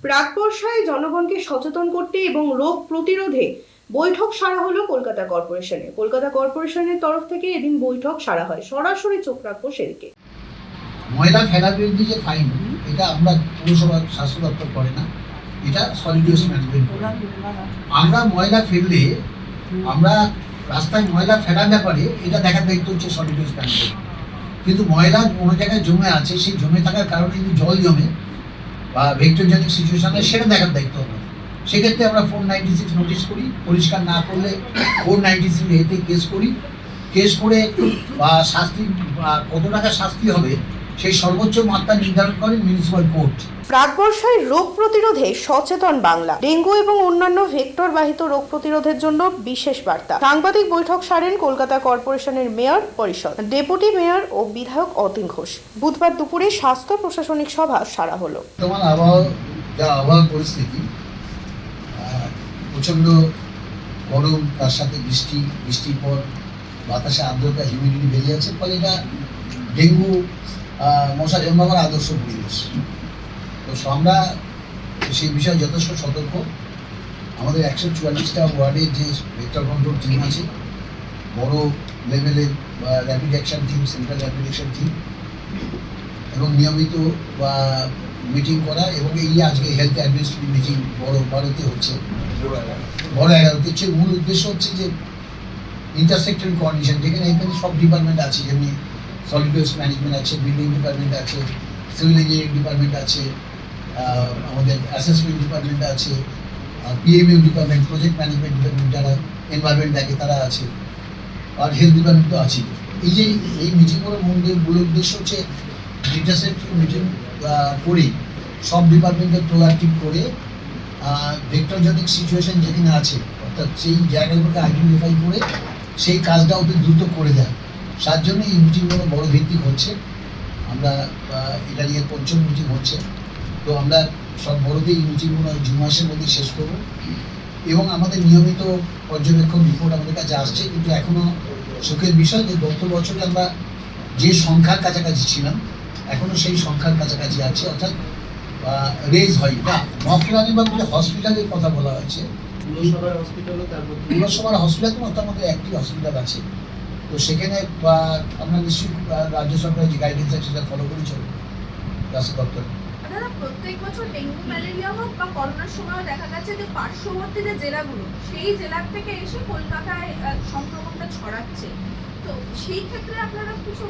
প্রাক বর্ষায় জনগণকে সচেতন করতে এবং রোগ প্রতিরোধে বৈঠক সারা হলো কলকাতা কর্পোরেশনে। কলকাতা কর্পোরেশনের তরফ থেকে এদিন বৈঠক সারা হয়। সরাসরি চোখ রাখবো সেদিকে। ময়লা ফেলার বিরুদ্ধে যে ফাইন, এটা আমরা পৌরসভা স্বাস্থ্য দপ্তর করে না, এটা সলিড ওয়েস্ট ম্যানেজমেন্ট করে। আমরা ময়লা ফেললে আমরা রাস্তায় ময়লা ফেলার ব্যাপারে এটা দেখার দায়িত্ব হচ্ছে সলিড ওয়েস্ট ম্যানেজমেন্ট। কিন্তু ময়লা কোনো জায়গায় জমে আছে, সেই জমে থাকার কারণে যদি জল জমে বা ভেক্টরজনিক সিচুয়েশনে, সেটা দেখার দায়িত্ব আমাদের। সেক্ষেত্রে আমরা 496 নোটিশ করি, পরিষ্কার না করলে 496 এতে কেস করে বা শাস্তি কত টাকা শাস্তি হবে সেই সর্বোচ্চ মাত্রা নির্ধারণ করেন মিউনিসিপ্যাল কোর্ট। প্রাক বর্ষায় রোগ প্রতিরোধে সচেতন বাংলা। ডেঙ্গু এবং অন্যান্য ভেক্টর বাহিত রোগ প্রতিরোধের জন্য বিশেষ বার্তা। সাংবাদিক বৈঠক সারেন কলকাতা কর্পোরেশনের মেয়র পরিষদ, ডেপুটি মেয়র ও বিধায়ক অতীন ঘোষ। বুধবার দুপুরে স্বাস্থ্য প্রশাসনিক সভা সারা হলো। বর্তমান আবহাওয়া পরিস্থিতি প্রচণ্ড গরম, তার সাথে বৃষ্টির পর বাতাসে আর্দ্রতা, হিউমিডিটি বেড়ে যাচ্ছে, ফলে এটা ডেঙ্গু মশা জন্মাবার আদর্শ পরিবেশ। তো আমরা সেই বিষয়ে যথেষ্ট সতর্ক। আমাদের 144টা ওয়ার্ডের যে ভেক্টর কন্ট্রোল টিম আছে, বড় লেভেলের rapid action team, central rapid action team, এবং নিয়মিত মিটিং করা, এবং এই আজকে হেলথ অ্যাডমিনিস্ট্রেটিভ মিটিং বড়তে হচ্ছে, বড় 11তে হচ্ছে। মূল উদ্দেশ্য হচ্ছে যে ইন্টারসেক্টর কোঅর্ডিনেশন, যেখানে এখানে সব ডিপার্টমেন্ট আছে, যেমনি সলিড ওয়েস্ট ম্যানেজমেন্ট আছে, বিল্ডিং ডিপার্টমেন্ট আছে, সিভিল ইঞ্জিনিয়ারিং ডিপার্টমেন্ট আছে, আমাদের অ্যাসেসমেন্ট ডিপার্টমেন্ট আছে, PMU department, project management department, যারা এনভায়রনমেন্ট দেখে তারা আছে, আর হেলথ ডিপার্টমেন্ট তো আছে। এই মিটিংগুলোর মূল উদ্দেশ্য হচ্ছে ইন্টারসেক্টর মিটিং করে সব ডিপার্টমেন্টকে প্রোঅ্যাক্টিভ করে ভেক্টরজনিক সিচুয়েশন যেখানে আছে, অর্থাৎ সেই জায়গাগুলোকে আইডেন্টিফাই করে সেই কাজটা অতি দ্রুত করে দেয়। তার জন্য এই মিটিংগুলো বড় ভিত্তিক হচ্ছে। আমরা এটা নিয়ে 5ম মিটিং হচ্ছে। তো আমরা সব বড়তে এই মিটিংগুলো 2 মাসের মধ্যে শেষ করব, এবং আমাদের নিয়মিত পর্যবেক্ষণ রিপোর্ট আমাদের কাছে আসছে। কিন্তু এখনও সুখের বিষয় যে গত বছরে আমরা যে সংখ্যার কাছাকাছি ছিলাম, এখনও সেই সংখ্যার কাছাকাছি আছে, অর্থাৎ রেজ হয় না। মহকুমানি বা হসপিটালের কথা বলা হয়েছে, পুরসভার হসপিটাল তো আমাদের একটি হসপিটাল আছে। তো সেখানে আমরা নিশ্চয়ই রাজ্য সরকারের যে গাইডেন্স আছে সেটা ফলো করে চলব স্বাস্থ্য দপ্তর। প্রত্যেক বছর ডেঙ্গু ম্যালেরিয়া হোক বা করোনার সময়ও দেখা যাচ্ছে যে পার্শ্ববর্তী যে জেলাগুলো, সেই জেলার থেকে এসে কলকাতায় সংক্রমণটা ছড়াচ্ছে। তো সেই ক্ষেত্রে আপনারা কিছু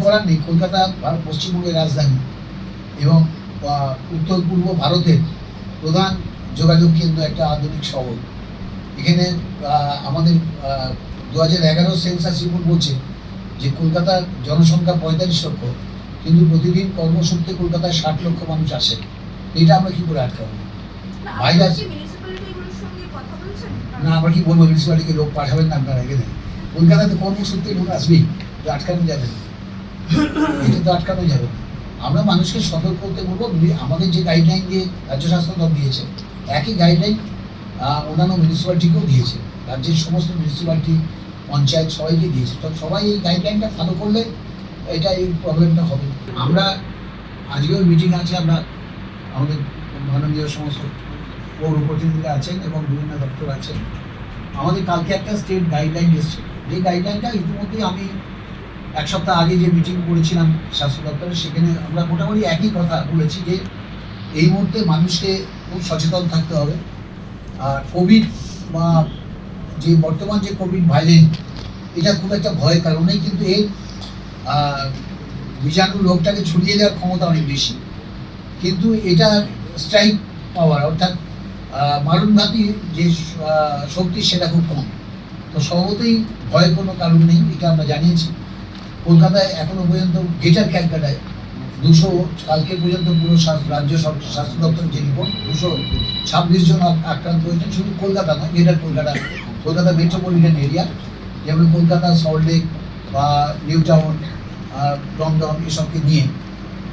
করার নেই। কলকাতা পশ্চিমবঙ্গের রাজধানী এবং উত্তর পূর্ব ভারতের প্রধান যোগাযোগ কেন্দ্র, একটা আধুনিক শহর। এখানে আমাদের 2011 সেন্সাস রিপোর্ট বলছে যে কলকাতার জনসংখ্যা 45 লক্ষ, কিন্তু প্রতিদিন কর্মসূত্রে কলকাতায় 60 লক্ষ মানুষ আসে। এটা আমরা কি করে আটকাবো? ভাইরাস না, আমরা কি বলবো মিউনিসিপ্যালিটিকে লোক পাঠাবেন না আপনারা? এখানে কলকাতাতে কর্মসূত্রে লোক আসবেই, তো আটকানো যাবে না, এটা তো আটকানো যাবে না। আমরা মানুষকে সতর্ক করতে বলবো। আমাদের যে গাইডলাইন দিয়ে রাজ্য স্বাস্থ্য দপ্তর দিয়েছে, একই গাইডলাইন অন্যান্য মিউনিসিপ্যালিটিকেও দিয়েছে, রাজ্যের সমস্ত মিউনিসিপ্যালিটি, পঞ্চায়েত সবাইকে দিয়েছে। তো সবাই এই গাইডলাইনটা ফলো করলে এই প্রবলেমটা হবে। আমরা আজকেও মিটিং আছে, আমরা আমাদের মাননীয় সমস্ত পৌর প্রতিনিধিরা আছেন এবং বিভিন্ন দপ্তর আছেন। আমাদের কালকে একটা স্টেট গাইডলাইন এসছে, যে গাইডলাইনটা ইতিমধ্যেই আমি 1 সপ্তাহ আগে যে মিটিং করেছিলাম স্বাস্থ্য দপ্তরে, সেখানে আমরা মোটামুটি একই কথা বলেছি যে এই মুহূর্তে মানুষকে খুব সচেতন থাকতে হবে। আর কোভিড বা যে বর্তমান যে কোভিড ভাইলেন্ট, এটা খুব একটা ভয়ের কারণ নেই, কিন্তু এর বীজাণু রোগটাকে ছড়িয়ে দেওয়ার ক্ষমতা অনেক বেশি, কিন্তু এটা স্ট্রাইক পাওয়ার, অর্থাৎ মারণঘাতী যে শক্তি, সেটা খুব কম। তো স্বভাবতই ভয়ের কোনো কারণ নেই, এটা আমরা জানিয়েছি। কলকাতায় এখনো পর্যন্ত গেটার ক্যালকাটায় 200, কালকে পর্যন্ত পুরো রাজ্য স্বাস্থ্য দপ্তরের যে রিপোর্ট, 226 জন আক্রান্ত হয়েছেন। শুধু কলকাতা নয়, গেটার কলকাতা মেট্রোপলিটন এরিয়া, যেমন কলকাতা, সল্টলেক বা নিউ টাউন, দমদম, এসবকে নিয়ে।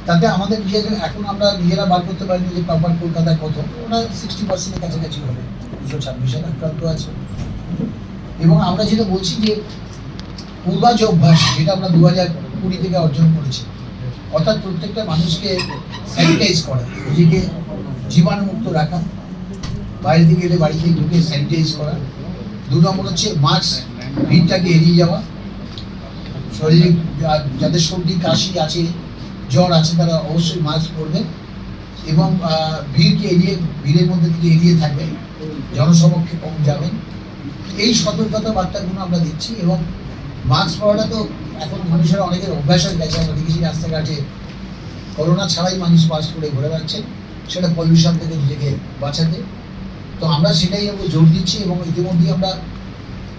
তাতে আমাদের এখন আমরা নিজেরা বার করতে পারিনি যে প্রপার কলকাতায় কত, ওরা 60%-এর কাছাকাছি হবে, 226 আক্রান্ত আছে। এবং আমরা যেটা বলছি যে পূর্বাজ অভ্যাস, যেটা আমরা 2020 থেকে অর্জন করেছি, অর্থাৎ প্রত্যেকটা মানুষকে স্যানিটাইজ করা, নিজেকে জীবাণুমুক্ত রাখা, বাইরে থেকে এলে বাড়িতে ঢুকে স্যানিটাইজ করা। 2 নম্বর হচ্ছে মাস্ক, ভিড়টাকে এড়িয়ে যাওয়া। শরীরে যাদের সর্দি কাশি আছে, জ্বর আছে, তারা অবশ্যই মাস্ক পরবেন এবং ভিড়ের মধ্যে থেকে এড়িয়ে থাকবেন, জনসমক্ষে কম যাবেন। এই সতর্কতা বার্তাগুলো আমরা দিচ্ছি এবং মাস্ক পরাটা তো এখন মানুষের অনেকের অভ্যাস হয়ে গেছে। আমরা দেখেছি রাস্তাঘাটে করোনা ছাড়াই মানুষ মাস্ক পরে ঘুরে বেড়াচ্ছে, সেটা পলিউশন থেকে নিজেকে বাঁচাতে। তো আমরা সেটাই জোর দিচ্ছি এবং ইতিমধ্যেই আমরা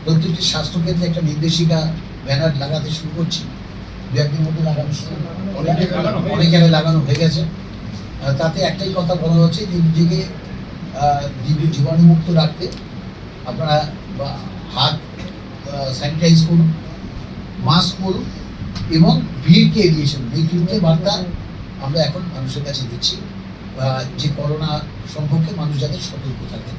প্রত্যেকটি স্বাস্থ্যকেন্দ্রে একটা নির্দেশিকা ব্যানার লাগাতে শুরু করছি। 2-1 দিনের মধ্যে লাগানো শুরু, অনেক জায়গায় লাগানো হয়ে গেছে। তাতে একটাই কথা বলা হচ্ছে যে নিজেকে জীবাণুমুক্ত রাখতে আপনারা হাত স্যানিটাইজ করুন, মাস্ক পরুন এবং ভিড়কে এড়িয়ে চলুন। এই 3টে বার্তা আমরা এখন মানুষের কাছে দিচ্ছি যে করোনা সম্পর্কে মানুষ যাতে সতর্ক থাকে।